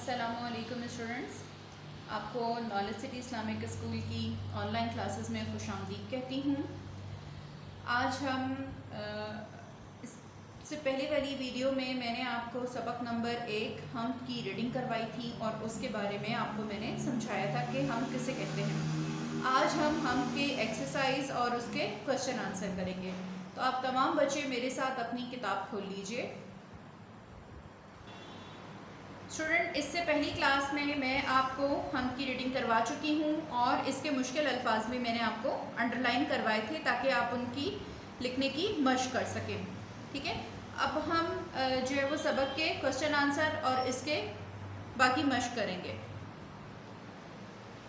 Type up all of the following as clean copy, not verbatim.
السلام علیکم اسٹوڈنٹس، آپ کو نالج سٹی اسلامک اسکول کی آن لائن کلاسز میں خوش آمدید کہتی ہوں۔ آج ہم اس سے پہلے والی ویڈیو میں نے آپ کو سبق نمبر 1 حمد کی ریڈنگ کروائی تھی اور اس کے بارے میں آپ کو میں نے سمجھایا تھا کہ حمد کسے کہتے ہیں۔ آج ہم حمد کے ایکسرسائز اور اس کے کوشچن آنسر کریں گے، تو آپ تمام بچے میرے ساتھ اپنی کتاب کھول لیجئے۔ اسٹوڈنٹ، اس سے پہلی کلاس میں آپ کو حمد کی ریڈنگ کروا چکی ہوں اور اس کے مشکل الفاظ بھی میں نے آپ کو انڈر لائن کروائے تھے تاکہ آپ ان کی لکھنے کی مشق کر سکیں، ٹھیک ہے۔ اب ہم جو ہے وہ سبق کے کوشچن آنسر اور اس کے باقی مشق کریں گے۔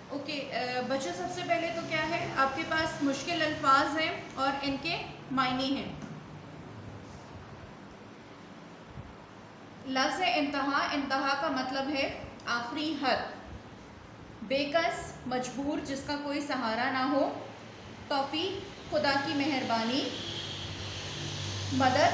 اوکے بچوں، سب سے پہلے تو کیا ہے، آپ کے پاس مشکل الفاظ ہیں اور ان کے معنی ہیں۔ لفظ انتہا، انتہا کا مطلب ہے آخری حد۔ بے کس، مجبور، جس کا کوئی سہارا نہ ہو۔ توفیق، خدا کی مہربانی۔ مدد،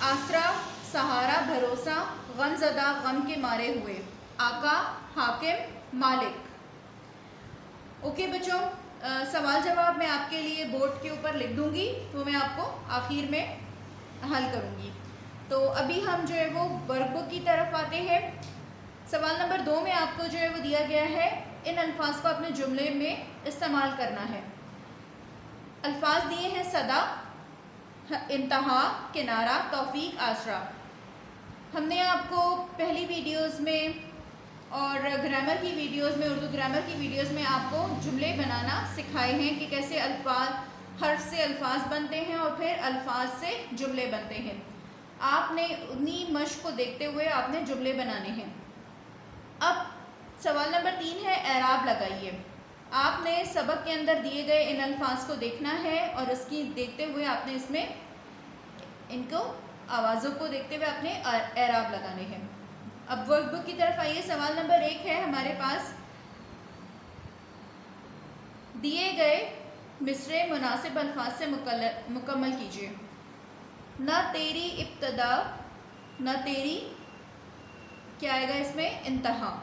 آسرا، سہارا، بھروسہ، غم زدہ، غم کے مارے ہوئے۔ آقا، حاکم، مالک۔ اوکے بچوں، سوال جواب میں آپ کے لیے بورڈ کے اوپر لکھ دوں گی، تو میں آپ کو آخر میں حل کروں گی۔ تو ابھی ہم جو ہے وہ ورک بک کی طرف آتے ہیں۔ سوال نمبر 2 میں آپ کو جو ہے وہ دیا گیا ہے، ان الفاظ کو اپنے جملے میں استعمال کرنا ہے۔ الفاظ دیے ہیں صدا، انتہا، کنارہ، توفیق، آسرا۔ ہم نے آپ کو پہلی ویڈیوز میں اور گرامر کی ویڈیوز میں، اردو گرامر کی ویڈیوز میں آپ کو جملے بنانا سکھائے ہیں کہ کیسے حرف سے الفاظ بنتے ہیں اور پھر الفاظ سے جملے بنتے ہیں۔ آپ نے انہی مشق کو دیکھتے ہوئے آپ نے جملے بنانے ہیں۔ اب سوال نمبر 3 ہے، اعراب لگائیے۔ آپ نے سبق کے اندر دیے گئے ان الفاظ کو دیکھنا ہے اور اس کی دیکھتے ہوئے آپ نے اس میں ان کو آوازوں کو دیکھتے ہوئے اپنے اعراب لگانے ہیں۔ اب ورک بک کی طرف آئیے۔ سوال نمبر 1 ہے ہمارے پاس، دیے گئے مصرعے مناسب الفاظ سے مکمل کیجیے۔ نہ تیری ابتدا، نہ تیری کیا آئے گا اس میں، انتہا۔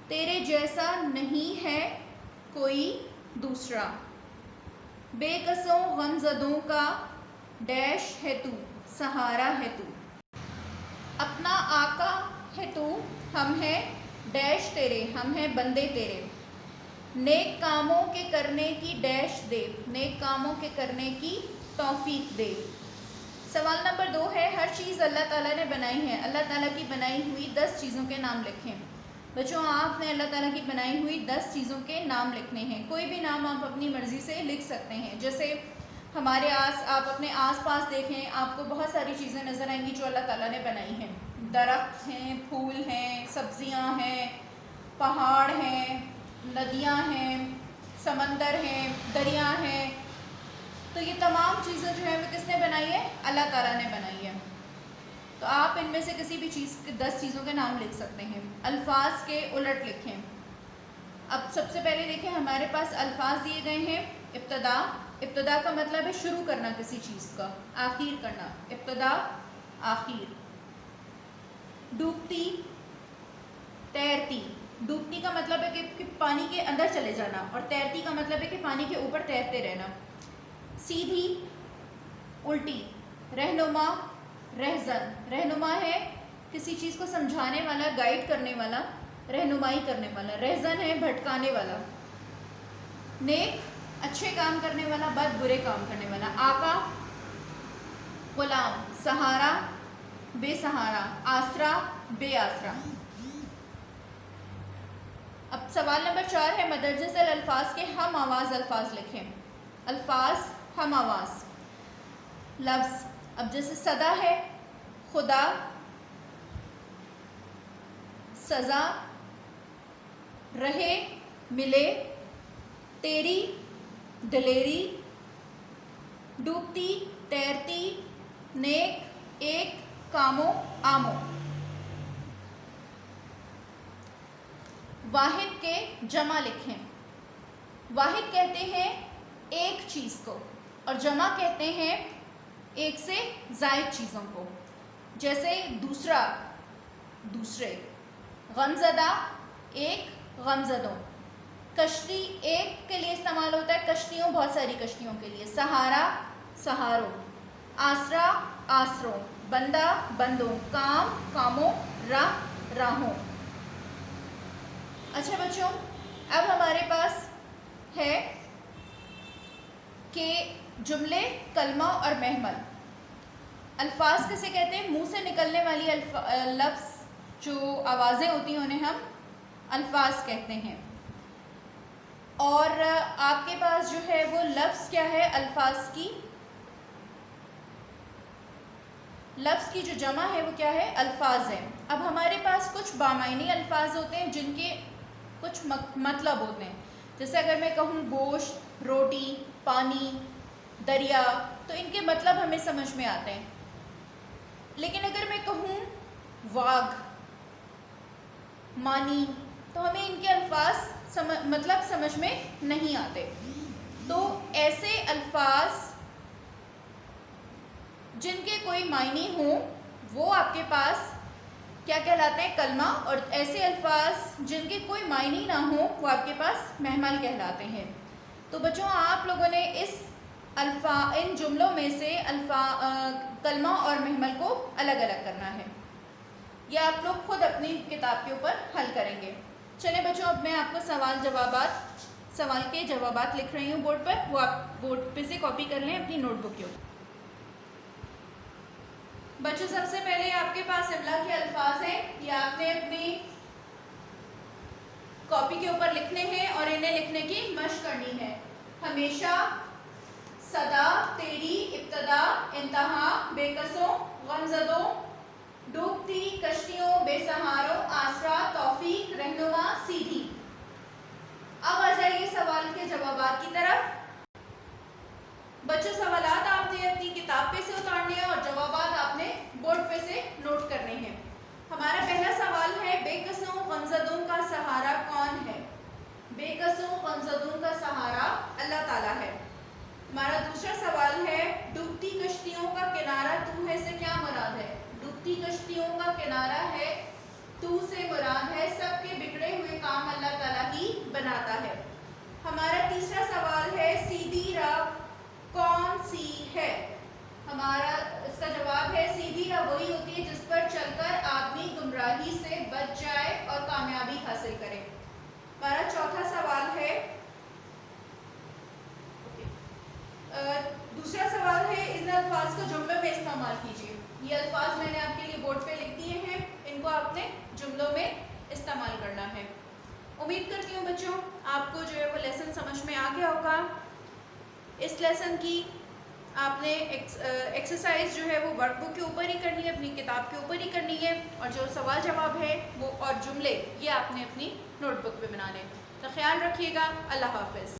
تیرے جیسا نہیں ہے کوئی دوسرا۔ بے کسوں غم زدوں کا ڈیش ہے تو، سہارا ہے تو۔ اپنا آقا ہے تو، ہم ہیں ڈیش تیرے، ہم ہیں بندے تیرے۔ نیک کاموں کے کرنے کی ڈیش دے، نیک کاموں کے کرنے کی توفیق دے۔ سوال نمبر 2 ہے، ہر چیز اللہ تعالیٰ نے بنائی ہے، اللہ تعالیٰ کی بنائی ہوئی 10 چیزوں کے نام لکھیں۔ بچوں، آپ نے اللہ تعالیٰ کی بنائی ہوئی 10 چیزوں کے نام لکھنے ہیں۔ کوئی بھی نام آپ اپنی مرضی سے لکھ سکتے ہیں۔ جیسے ہمارے آپ اپنے آس پاس دیکھیں، آپ کو بہت ساری چیزیں نظر آئیں گی جو اللہ تعالیٰ نے بنائی ہیں۔ درخت ہیں، پھول ہیں، سبزیاں ہیں، پہاڑ ہیں، ندیاں ہیں، سمندر ہیں، دریا ہیں۔ تو یہ تمام چیزیں جو ہیں وہ کس نے بنائی ہے؟ اللہ تعالیٰ نے بنائی ہے۔ تو آپ ان میں سے کسی بھی چیز کے 10 چیزوں کے نام لکھ سکتے ہیں۔ الفاظ کے الٹ لکھیں۔ اب سب سے پہلے دیکھیں، ہمارے پاس الفاظ دیے گئے ہیں۔ ابتدا، ابتدا کا مطلب ہے شروع کرنا کسی چیز کا، آخر کرنا، ابتدا، آخر۔ ڈوبتی، تیرتی۔ ڈوبتی کا مطلب ہے کہ پانی کے اندر چلے جانا، اور تیرتی کا مطلب ہے کہ پانی کے اوپر تیرتے رہنا۔ سیدھی، الٹی۔ رہنما، رہزن۔ رہنما ہے کسی چیز کو سمجھانے والا، گائیڈ کرنے والا، رہنمائی کرنے والا۔ رہزن ہے بھٹکانے والا۔ نیک، اچھے کام کرنے والا، بد برے کام کرنے والا۔ آقا، غلام۔ سہارا، بے سہارا۔ آسرا، بے آسرا۔ اب سوال نمبر 4 ہے، مدرجہ ذیل الفاظ کے ہم آواز الفاظ لکھیں۔ الفاظ ہم آواز لفظ، اب جیسے صدا ہے، خدا، سزا، رہے، ملے، تیری، دلیری، ڈوبتی، تیرتی، نیک، ایک، کاموں، آموں۔ واحد کے جمع لکھیں۔ واحد کہتے ہیں ایک چیز کو، اور جمع کہتے ہیں ایک سے زائد چیزوں کو۔ جیسے دوسرا، دوسرے، غمزدہ ایک غمزدوں. کشتی ایک کے لیے استعمال ہوتا ہے, کشتیوں بہت ساری کشتیوں کے لیے. سہارا سہاروں. آسرا آسروں. بندہ بندوں. کام کاموں. راہ راہوں. اچھا بچوں, اب ہمارے پاس ہے کہ جملے, کلمہ اور محمل. الفاظ کسے کہتے ہیں؟ منہ سے نکلنے والی لفظ جو آوازیں ہوتی ہیں انہیں ہم الفاظ کہتے ہیں. اور آپ کے پاس جو ہے وہ لفظ کیا ہے؟ الفاظ کی لفظ کی جو جمع ہے وہ کیا ہے؟ الفاظ ہے. اب ہمارے پاس کچھ بامعنی الفاظ ہوتے ہیں جن کے کچھ مطلب ہوتے ہیں. جیسے اگر میں کہوں گوشت, روٹی, پانی, دریا, تو ان کے مطلب ہمیں سمجھ میں آتے ہیں. لیکن اگر میں کہوں واگھ, مانی, تو ہمیں ان کے الفاظ مطلب سمجھ میں نہیں آتے. تو ایسے الفاظ جن کے کوئی معنی ہوں وہ آپ کے پاس کیا کہلاتے ہیں؟ کلمہ. اور ایسے الفاظ جن کے کوئی معنی نہ ہوں وہ آپ کے پاس محمل کہلاتے ہیں. تو بچوں آپ لوگوں نے ان جملوں میں سے کلمہ اور محمل کو الگ الگ کرنا ہے. یہ آپ لوگ خود اپنی کتاب کے اوپر حل کریں گے. چلیں بچوں, اب میں آپ کو سوال کے جوابات لکھ رہی ہوں بورڈ پر, وہ آپ بورڈ پہ سے کاپی کر لیں اپنی نوٹ بک کے اوپر. بچوں سب سے پہلے آپ کے پاس املا کے الفاظ ہیں, یہ آپ نے اپنی کاپی کے اوپر لکھنے ہیں اور انہیں لکھنے کی مشق کرنی ہے. ہمیشہ, صدا, تیری, ابتدا, انتہا, بے کسوں, غمزدوں, ڈوبتی کشتیوں, بے سہاروں, آسرا, توفیق, رہنما, سیدھی. اب آ جائیے سوال کے جوابات کی طرف. بچوں سوالات آپ نے اپنی کتاب پہ سے اتارنے ہیں اور جوابات آپ نے بورڈ پہ سے نوٹ کرنے ہیں. ہمارا پہلا سوال ہے بے کسوں غمزدوں کا سہارا کون ہے؟ بے کسوں غمزدوں کا سہارا اللہ تعالیٰ ہے. ہمارا دوسرا سوال ہے ڈوبتی کشتیوں کا کنارہ تو ہے سے کیا مراد ہے؟ ڈوبتی کشتیوں کا کنارہ ہے تو سے مراد ہے سب کے بگڑے ہوئے کام اللہ تعالیٰ ہی بناتا ہے. ہمارا تیسرا سوال ہے سیدھی راہ کون سی ہے؟ ہمارا اس کا جواب ہے سیدھی راہ وہی ہوتی ہے جس پر چل کر آدمی گمراہی سے بچ جائے اور کامیابی حاصل کرے. ہمارا چوتھا سوال ہے دوسرا سوال ہے ان الفاظ کو جملوں میں استعمال کیجیے. یہ الفاظ میں نے آپ کے لیے بورڈ پہ لکھ دیے ہیں, ان کو آپ نے جملوں میں استعمال کرنا ہے. امید کرتی ہوں بچوں آپ کو جو ہے وہ لیسن سمجھ میں آ گیا ہوگا. اس لیسن کی آپ نے ایکسرسائز جو ہے وہ ورک بک کے اوپر ہی کرنی ہے, اپنی کتاب کے اوپر ہی کرنی ہے, اور جو سوال جواب ہے وہ اور جملے یہ آپ نے اپنی نوٹ بک پہ بنانے. تو خیال رکھیے گا. اللہ حافظ.